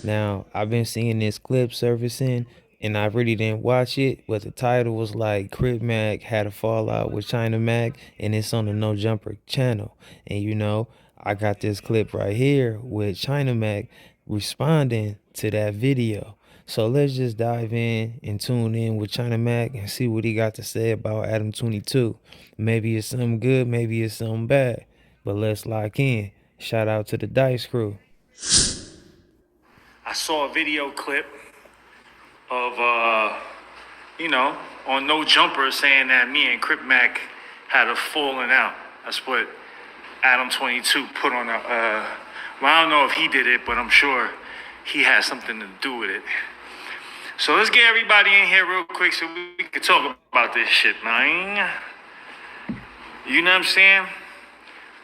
Now, I've been seeing this clip surfacing and I really didn't watch it, but the title was like Crip Mac had a fallout with China Mac and it's on the No Jumper channel. And I got this clip right here with China Mac responding to that video. So let's just dive in and tune in with China Mac and see what he got to say about ADAM22. Maybe it's something good, maybe it's something bad. But let's lock in. Shout out to the Dice Crew. I saw a video clip of, on No Jumper saying that me and Crip Mac had a falling out. That's what ADAM22 put on well, I don't know if he did it, but I'm sure he had something to do with it. So let's get everybody in here real quick so we can talk about this shit, man. You know what I'm saying?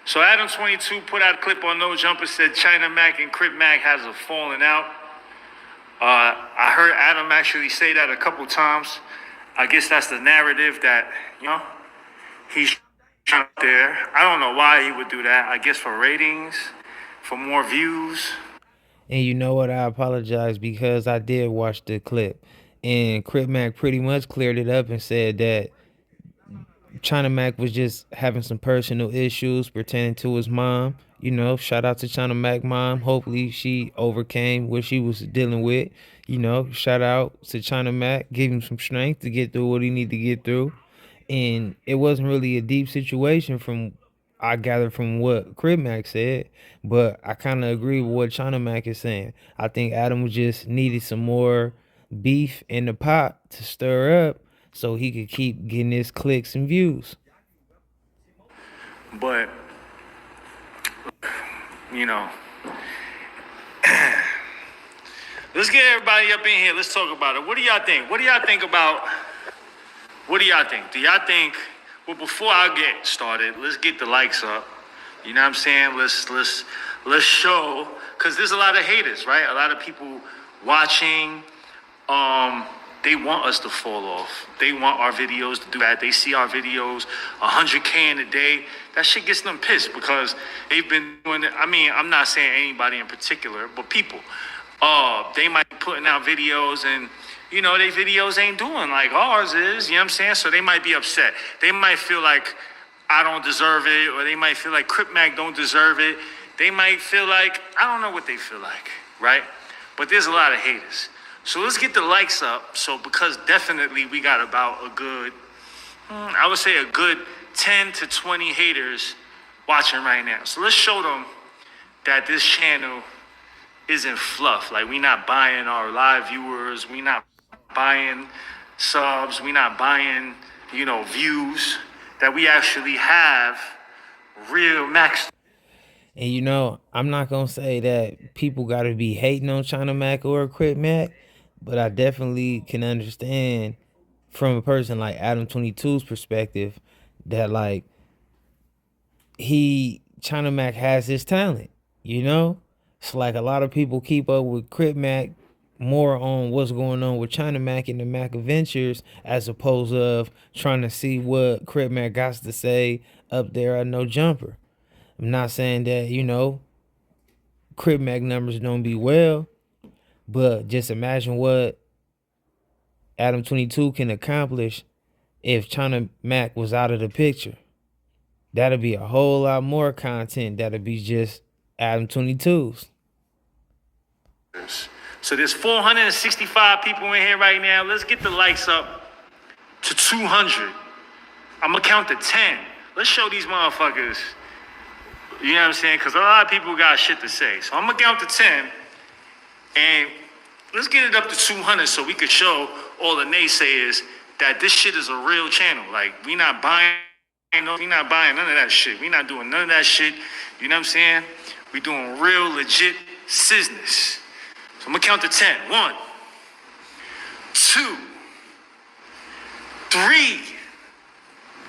So ADAM22 put out a clip on No Jumper, said China Mac and Crip Mac has a falling out. I heard Adam actually say that a couple times. I guess that's the narrative that, he's out there. I don't know why he would do that. I guess for ratings, for more views. And you know what? I apologize because I did watch the clip. And Crip Mac pretty much cleared it up and said that China Mac was just having some personal issues pertaining to his mom. Shout out to China Mac mom. Hopefully she overcame what she was dealing with. Shout out to China Mac. Give him some strength to get through what he need to get through. And it wasn't really a deep situation from I gathered from what Crip Mac said, but I kind of agree with what China Mac is saying. I think Adam just needed some more beef in the pot to stir up so he could keep getting his clicks and views. But, let's get everybody up in here. Let's talk about it. What do y'all think? What do y'all think? Do y'all think, well, before I get started, let's get the likes up. You know what I'm saying? Let's show, because there's a lot of haters, right? A lot of people watching, they want us to fall off. They want our videos to do that. They see our videos 100K in a day. That shit gets them pissed because they've been doing it. I mean, I'm not saying anybody in particular, but people. They might be putting out videos and, their videos ain't doing like ours is. You know what I'm saying? So they might be upset. They might feel like I don't deserve it, or they might feel like Crip Mac don't deserve it. They might feel like, I don't know what they feel like, right? But there's a lot of haters. So let's get the likes up. So because definitely we got about a good, I would say a good 10 to 20 haters watching right now. So let's show them that this channel isn't fluff. Like, we not buying our live viewers. We not buying subs. We not buying, views. That we actually have real max. And I'm not gonna say that people gotta be hating on China Mac or Crip Mac, but I definitely can understand from a person like ADAM22's perspective that like China Mac has his talent, It's like a lot of people keep up with Crip Mac more on what's going on with China Mac and the Mac Adventures as opposed of trying to see what Crip Mac got to say up there at No Jumper. I'm not saying that, Crip Mac numbers don't be well, but just imagine what ADAM22 can accomplish if China Mac was out of the picture. That'd be a whole lot more content that'd be just ADAM22's. So there's 465 people in here right now. Let's get the likes up to 200. I'm going to count to 10. Let's show these motherfuckers, you know what I'm saying? Because a lot of people got shit to say. So I'm going to count to 10. And let's get it up to 200 so we could show all the naysayers that this shit is a real channel. Like, we not buying none of that shit. We not doing none of that shit. You know what I'm saying? We doing real legit business. So I'm going to count to 10. 1, 2, 3.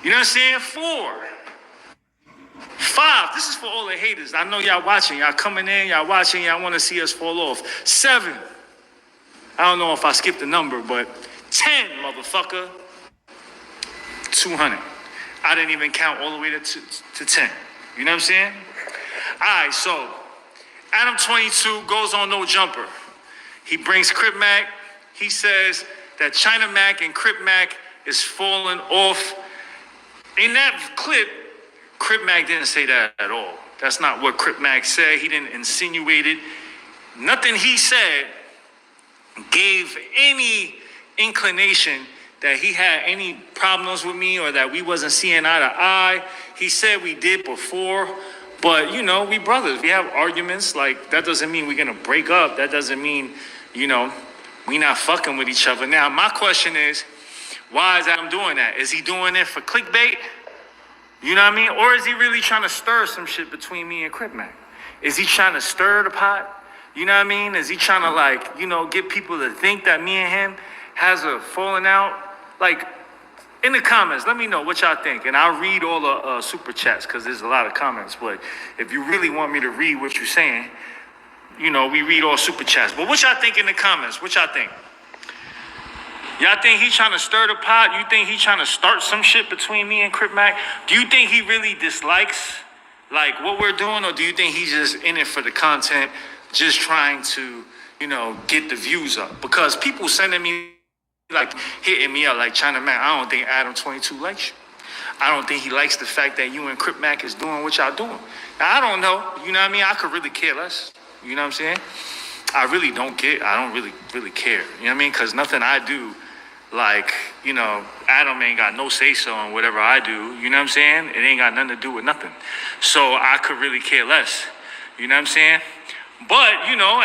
You know what I'm saying? 4, 5. This is for all the haters. I know y'all watching. Y'all coming in. Y'all watching. Y'all want to see us fall off. 7. I don't know if I skipped the number, but 10, motherfucker. 200. I didn't even count all the way to 10. You know what I'm saying? All right, so ADAM22 goes on No Jumper. He brings Crip Mac. He says that China Mac and Crip Mac is falling off. In that clip, Crip Mac didn't say that at all. That's not what Crip Mac said. He didn't insinuate it. Nothing he said gave any inclination that he had any problems with me or that we wasn't seeing eye to eye. He said we did before, but we brothers. We have arguments. Like, that doesn't mean we're gonna break up. That doesn't mean, we not fucking with each other. Now, my question is, why is Adam doing that? Is he doing it for clickbait? You know what I mean? Or is he really trying to stir some shit between me and Crip Mac? Is he trying to stir the pot? You know what I mean? Is he trying to get people to think that me and him has a falling out? Like, in the comments, let me know what y'all think. And I'll read all the super chats because there's a lot of comments. But if you really want me to read what you're saying, we read all super chats. But what y'all think in the comments? What y'all think? Y'all think he trying to stir the pot? You think he trying to start some shit between me and Crip Mac? Do you think he really dislikes what we're doing, or do you think he's just in it for the content, just trying to, get the views up? Because people sending me hitting me up like, China Mac, I don't think ADAM22 likes you. I don't think he likes the fact that you and Crip Mac is doing what y'all doing. Now, I don't know. You know what I mean? I could really care less. You know what I'm saying? I really don't get. I don't really care. You know what I mean? Because nothing I do, Adam ain't got no say-so on whatever I do. You know what I'm saying? It ain't got nothing to do with nothing. So I could really care less. You know what I'm saying? But,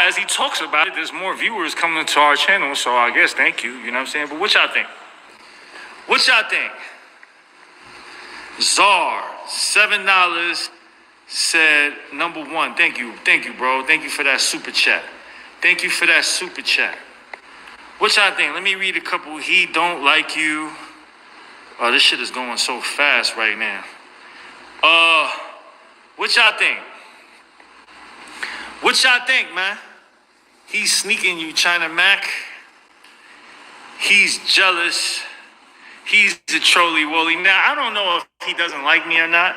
as he talks about it, there's more viewers coming to our channel. So I guess thank you. You know what I'm saying? But what y'all think? What y'all think? Czar, $7 said, number one. Thank you, bro. Thank you for that super chat. Thank you for that super chat. What y'all think? Let me read a couple. He don't like you. Oh, this shit is going so fast right now. What y'all think? What y'all think, man? He's sneaking you, China Mac. He's jealous. He's a trolley woolly. Now, I don't know if he doesn't like me or not.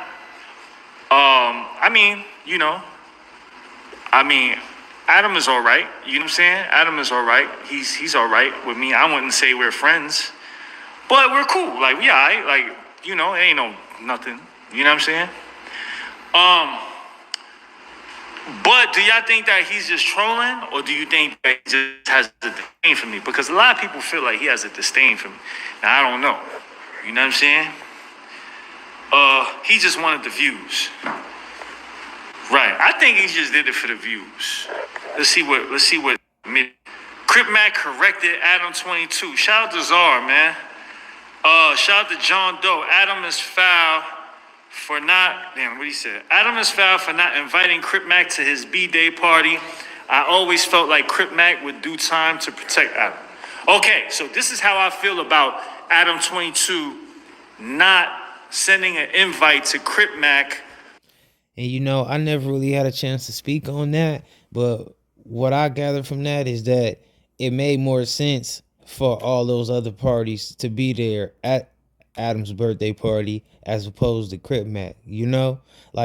Adam is all right. You know what I'm saying? Adam is all right. He's all right with me. I wouldn't say we're friends, but we're cool. We all right. It ain't no nothing. You know what I'm saying? But do y'all think that he's just trolling, or do you think that he just has a disdain for me? Because a lot of people feel like he has a disdain for me. Now, I don't know. You know what I'm saying? He just wanted the views. Right. I think he just did it for the views. Let's see what Crip Mac corrected ADAM22. Shout out to Czar, man. Shout out to John Doe. Adam is foul for not, what he said? Adam is foul for not inviting Crip Mac to his B-Day party. I always felt like Crip Mac would do time to protect Adam. Okay, so this is how I feel about ADAM22 not sending an invite to Crip Mac. And I never really had a chance to speak on that, but what I gathered from that is that it made more sense for all those other parties to be there at Adam's birthday party as opposed to Crip Mac.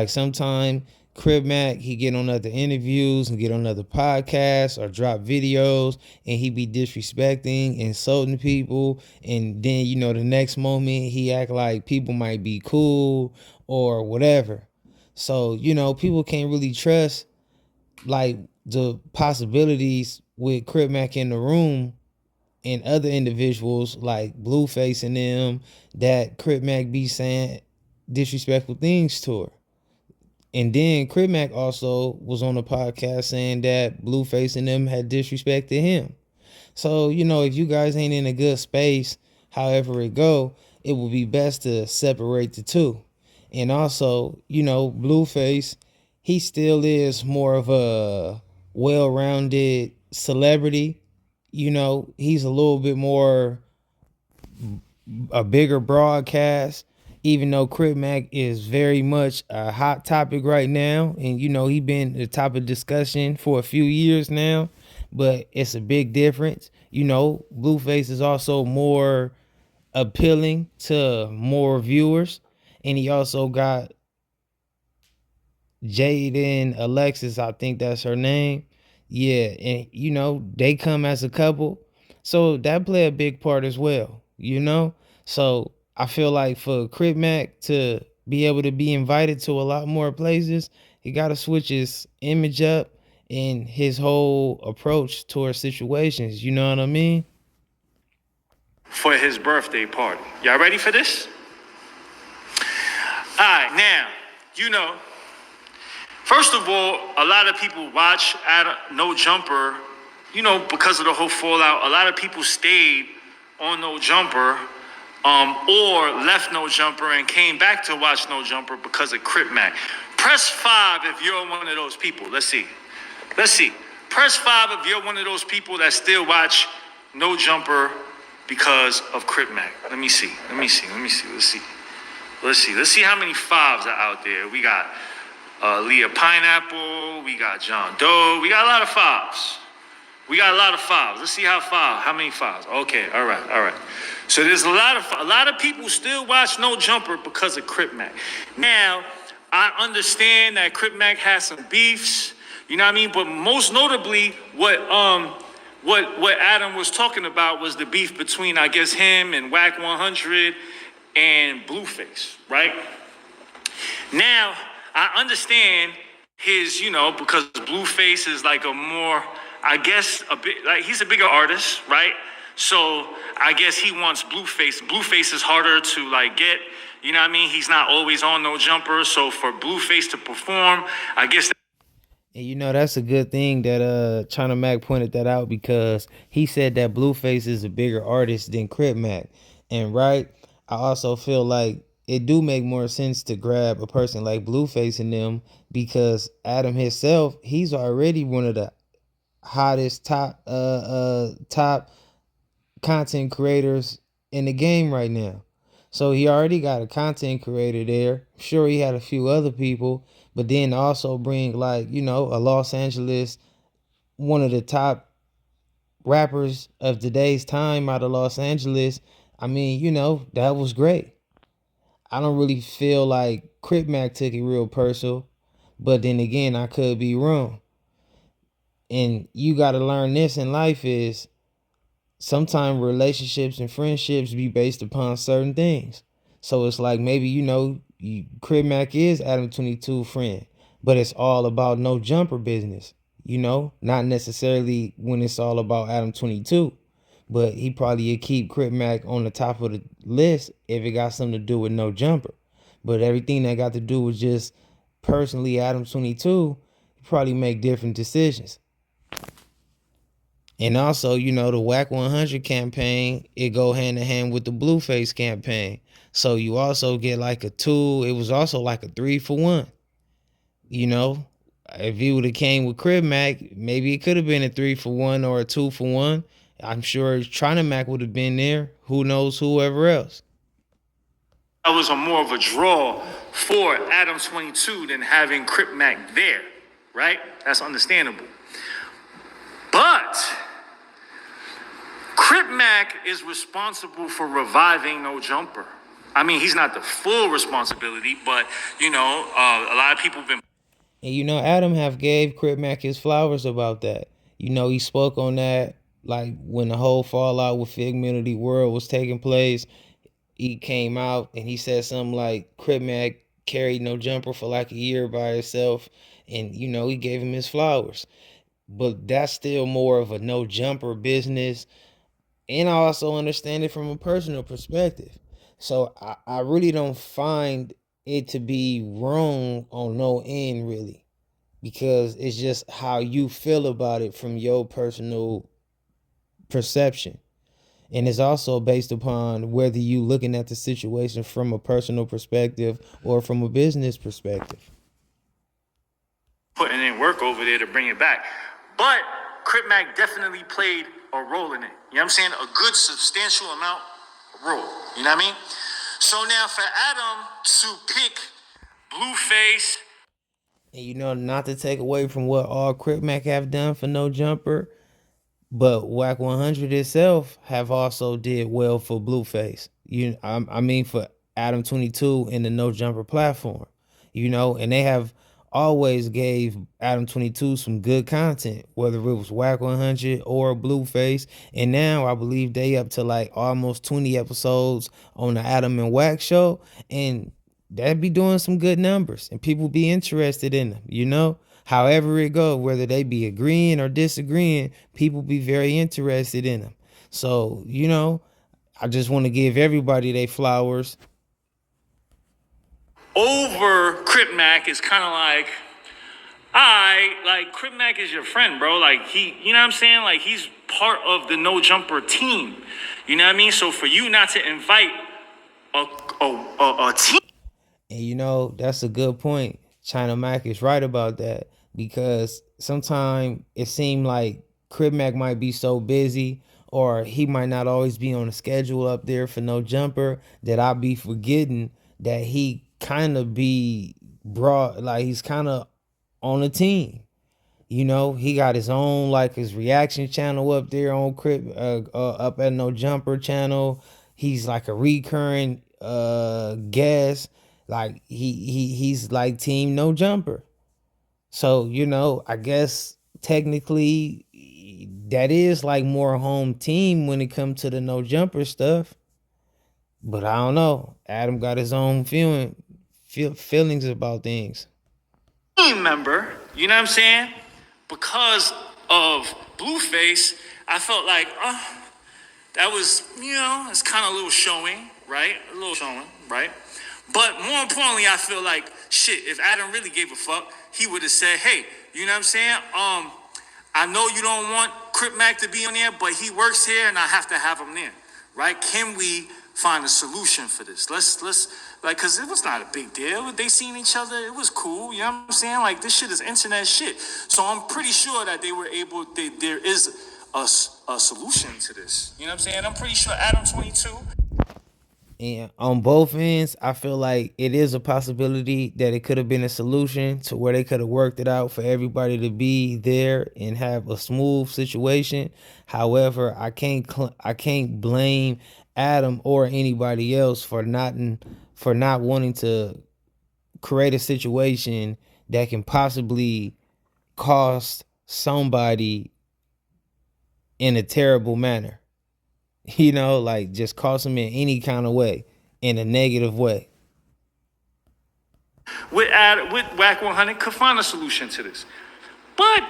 Sometimes Crip Mac, he get on other interviews and get on other podcasts or drop videos, and he be disrespecting, insulting people, and then the next moment he act like people might be cool or whatever. So people can't really trust the possibilities with Crip Mac in the room and other individuals like Blueface and them, that Crip Mac be saying disrespectful things to her. And then Crip Mac also was on a podcast saying that Blueface and them had disrespected him. So, if you guys ain't in a good space, however it go, it would be best to separate the two. And also, Blueface, he still is more of a well-rounded celebrity. He's a little bit more a bigger broadcast, even though Crip Mac is very much a hot topic right now. And, he been the top of discussion for a few years now, but it's a big difference. Blueface is also more appealing to more viewers. And he also got Jaden Alexis, I think that's her name. Yeah, and they come as a couple, so that play a big part as well. So I feel like for Crip Mac to be able to be invited to a lot more places, he got to switch his image up and his whole approach towards situations. You know what I mean? For his birthday party. Y'all ready for this? All right, now, you know, first of all, a lot of people watch No Jumper, because of the whole fallout. A lot of people stayed on No Jumper, or left No Jumper and came back to watch No Jumper because of Crip Mac. Press 5 if you're one of those people. Let's see. Press 5 if you're one of those people that still watch No Jumper because of Crip Mac. Let me see. Let's see how many fives are out there. We got Leah Pineapple. We got John Doe. We got a lot of fives. Let's see how many fives. Okay, all right. So there's a lot of people still watch No Jumper because of Crip Mac. Now, I understand that Crip Mac has some beefs, you know what I mean? But most notably, what Adam was talking about was the beef between, I guess, him and Whack 100 and Blueface, right? Now, I understand his, because Blueface is like a more, I guess, a bit like he's a bigger artist, right? So I guess he wants Blueface. Blueface is harder to like get, you know what I mean? He's not always on No Jumper. So for Blueface to perform, I guess. And that's a good thing that China Mac pointed that out, because he said that Blueface is a bigger artist than Crip Mac. And right, I also feel like it do make more sense to grab a person like Blueface in them, because Adam himself, he's already one of the hottest top content creators in the game right now. So he already got a content creator there. Sure, he had a few other people, but then also bring like, a Los Angeles, one of the top rappers of today's time out of Los Angeles. I mean, that was great. I don't really feel like Crip Mac took it real personal, but then again, I could be wrong. And you got to learn this in life is sometimes relationships and friendships be based upon certain things. So it's like maybe Crip Mac is Adam22 friend, but it's all about No Jumper business. Not necessarily when it's all about Adam22, but he probably would keep Crip Mac on the top of the list if it got something to do with No Jumper. But everything that got to do with just personally Adam22, he probably make different decisions. And also, the Whack 100 campaign, it go hand in hand with the Blueface campaign. So you also get like a two. It was also like a 3-for-1. You know, if he would have came with Crib Mac, maybe it could have been a 3-for-1 or a 2-for-1. I'm sure China Mac would have been there. Who knows, whoever else. That was a more of a draw for ADAM22 than having Crip Mac there, right? That's understandable. But Crip Mac is responsible for reviving No Jumper. I mean, he's not the full responsibility, but a lot of people have been. And Adam have gave Crip Mac his flowers about that. He spoke on that like when the whole fallout with Figmenity World was taking place. He came out and he said something like Crip Mac carried No Jumper for like a year by himself, and he gave him his flowers. But that's still more of a No Jumper business, and I also understand it from a personal perspective. So I really don't find it to be wrong on no end, really, because it's just how you feel about it from your personal perception. And it's also based upon whether you looking at the situation from a personal perspective or from a business perspective. Putting in work over there to bring it back. But Crip Mac definitely played a role in it. You know what I'm saying? A good substantial amount of role. You know what I mean? So now for Adam to pick Blueface. And not to take away from what all Crip Mac have done for No Jumper, but Whack 100 itself have also did well for Blueface. I mean for ADAM22 in the No Jumper platform. And they have always gave Adam22 some good content, whether it was Whack 100 or Blueface. And now I believe they up to like almost 20 episodes on the Adam and Whack show. And that be doing some good numbers and people be interested in them, you know? However it go, whether they be agreeing or disagreeing, people be very interested in them. So, you know, I just want to give everybody their flowers. Over Crip Mac is kind of like, I like Crip Mac is your friend, bro. Like you know what I'm saying? Like he's part of the No Jumper team. You know what I mean? So for you not to invite a a team. And you know, that's a good point. China Mac is right about that because sometimes it seemed like Crib Mac might be so busy or he might not always be on the schedule up there for No Jumper that I'll be forgetting that he kind of be brought, like he's kind of on a team. You know, he got his own like his reaction channel up there on Crip, up at No Jumper channel. He's like a recurring guest. Like he's like Team No Jumper. So you know, I guess technically that is like more home team when it comes to the No Jumper stuff. But I don't know. Adam got his own feelings about things. Team member, you know what I'm saying? Because of Blueface, I felt like, that was, you know, it's kind of a little showing, right? A little showing, right? But more importantly, I feel like, shit, if Adam really gave a fuck, he would have said, hey, you know what I'm saying? I know you don't want Crip Mac to be on there, but he works here and I have to have him there, right? Can we find a solution for this? Let's like, cause it was not a big deal. They seen each other. It was cool. You know what I'm saying? Like this shit is internet shit. So I'm pretty sure that they were able. There is a solution to this. You know what I'm saying? I'm pretty sure Adam22. And on both ends, I feel like it is a possibility that it could have been a solution to where they could have worked it out for everybody to be there and have a smooth situation. However, I can't blame Adam or anybody else for not wanting to create a situation that can possibly cost somebody in a terrible manner. You know, like just cost them in any kind of way, in a negative way. With Whack 100 could find a solution to this, but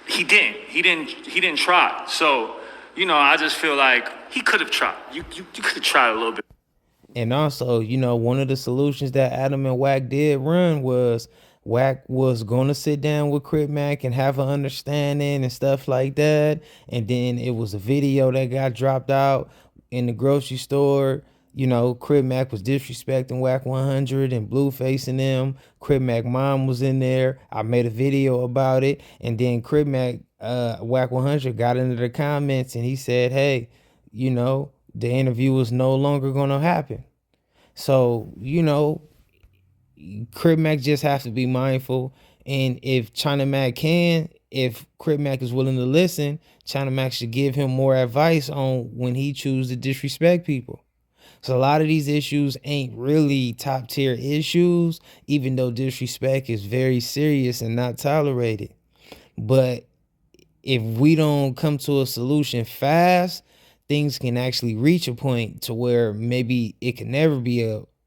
he didn't. He didn't try. So you know, I just feel like he could have tried. You could have tried a little bit. And also, you know, one of the solutions that Adam and Wack did run was Wack was gonna sit down with Crip Mac and have an understanding and stuff like that. And then it was a video that got dropped out in the grocery store. You know, Crip Mac was disrespecting Wack 100 and Blueface them. Crip Mac mom was in there. I made a video about it. And then Crip Mac, Wack 100 got into the comments and he said, hey, you know, the interview was no longer gonna happen. So, you know, Crip Mac just has to be mindful. And if China Mac if Crip Mac is willing to listen, China Mac should give him more advice on when he chooses to disrespect people. So a lot of these issues ain't really top tier issues, even though disrespect is very serious and not tolerated. But if we don't come to a solution fast, things can actually reach a point to where maybe it can never be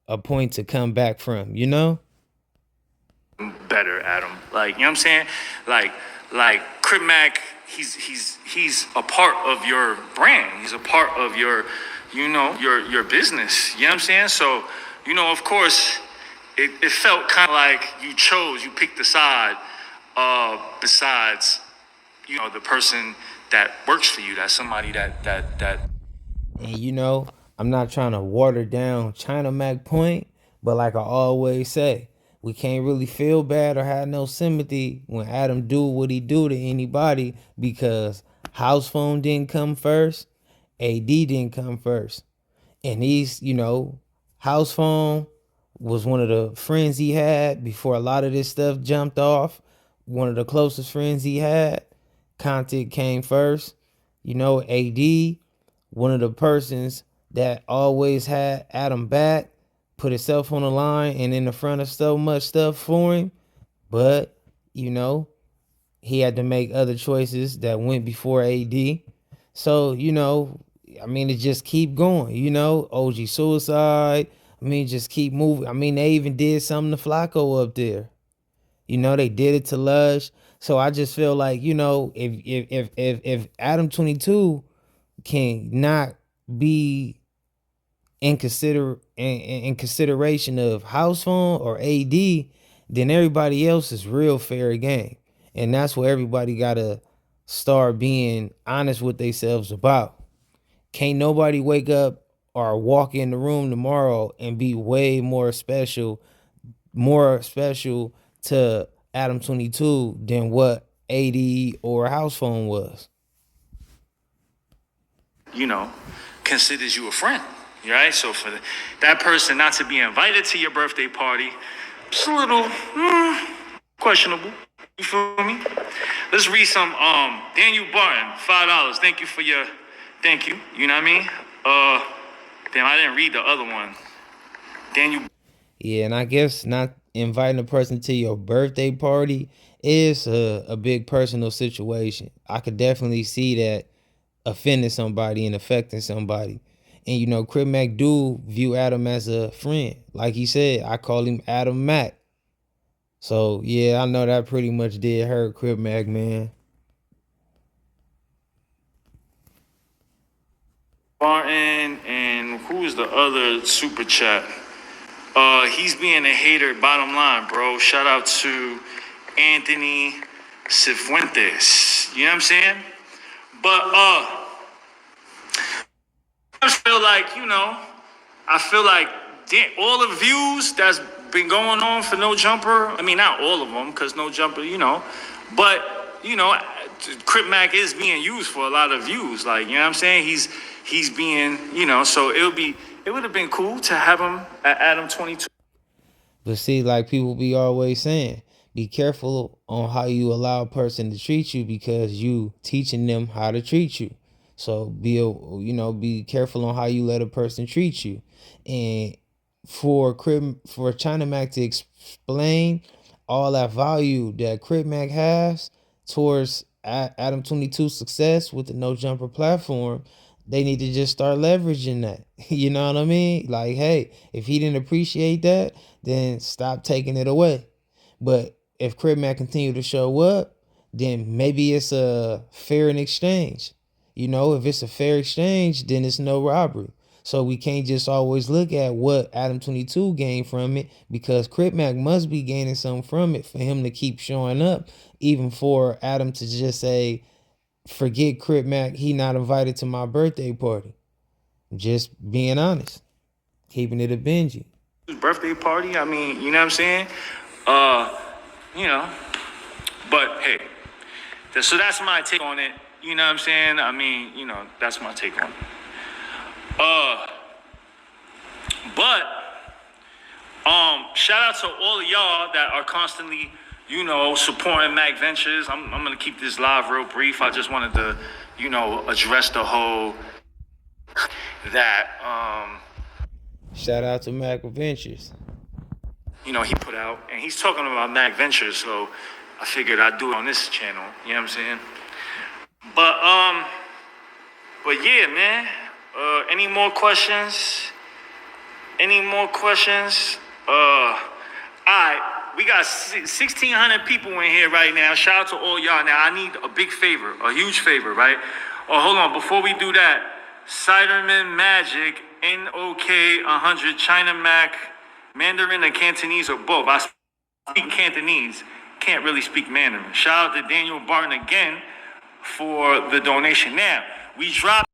a point to come back from, you know? Better, Adam. Like, you know what I'm saying? Like Crip Mac, he's a part of your brand. He's a part of your, you know, your business. You know what I'm saying? So, you know, of course, it felt kind of like you picked the side besides, you know, the person that works for you. That's somebody that. And you know, I'm not trying to water down China Mac point, but like I always say, we can't really feel bad or have no sympathy when Adam do what he do to anybody because house phone didn't come first, AD didn't come first. And he's, you know, house phone was one of the friends he had before a lot of this stuff jumped off. One of the closest friends he had. Content came first. You know, AD, one of the persons that always had Adam back put himself on the line and in the front of so much stuff for him. But, you know, he had to make other choices that went before AD. So, I mean, it just keep going, OG suicide. I mean, just keep moving. I mean, they even did something to Flacco up there. They did it to Lush. So I just feel like, if Adam 22 can not be in consideration of house phone or AD, then everybody else is real fair game. And that's what everybody gotta start being honest with themselves about. Can't nobody wake up or walk in the room tomorrow and be way more special to Adam 22 than what AD or house phone was. you know, considers you a friend, right? So for that person not to be invited to your birthday party, it's a little questionable. You feel me? Let's read some Daniel Barton, $5. Thank you. You know what I mean? Damn, I didn't read the other one. Daniel. Yeah, and I guess not inviting a person to your birthday party is a big personal situation. I could definitely see that offending somebody and affecting somebody. And Crip Mac do view Adam as a friend. Like he said, I call him Adam Mac. So yeah, I know that pretty much did hurt Crip Mac, man. Barton, and who is the other super chat? He's being a hater, bottom line, bro. Shout out to Anthony Cifuentes. You know what I'm saying? But I just feel like, all the views that's been going on for No Jumper, I mean, not all of them, because No Jumper, but, Crip Mac is being used for a lot of views. Like, you know what I'm saying? He's being, so it would have been cool to have him at Adam 22. But see, like people be always saying, be careful on how you allow a person to treat you because you teaching them how to treat you. So be careful on how you let a person treat you. And for China Mac to explain all that value that Crip Mac has towards Adam 22 success with the No Jumper platform, they need to just start leveraging that. You know what I mean? Like, hey, if he didn't appreciate that, then stop taking it away. But if Crip Mac continue to show up, then maybe it's a fair in exchange. If it's a fair exchange, then it's no robbery. So we can't just always look at what Adam 22 gained from it because Crip Mac must be gaining something from it for him to keep showing up, even for Adam to just say, forget Crip Mac, he not invited to my birthday party. Just being honest, keeping it a Benji. Birthday party, I mean, you know what I'm saying? Uh, you know, but hey, so that's my take on it. You know what I'm saying? I mean, that's my take on it. But shout out to all of y'all that are constantly, supporting Mac Ventures. I'm gonna keep this live real brief. I just wanted to, address the whole that Shout out to Mac Ventures. he put out, and he's talking about Mac Ventures, so I figured I'd do it on this channel. You know what I'm saying? But yeah, man. Any more questions? Alright, we got 1,600 people in here right now. Shout out to all y'all. Now, I need a big favor, a huge favor, right? Oh, hold on. Before we do that, Ciderman Magic, NOK 100, China Mac, Mandarin and Cantonese, or both. I speak Cantonese, can't really speak Mandarin. Shout out to Daniel Barton again for the donation. Now, we dropped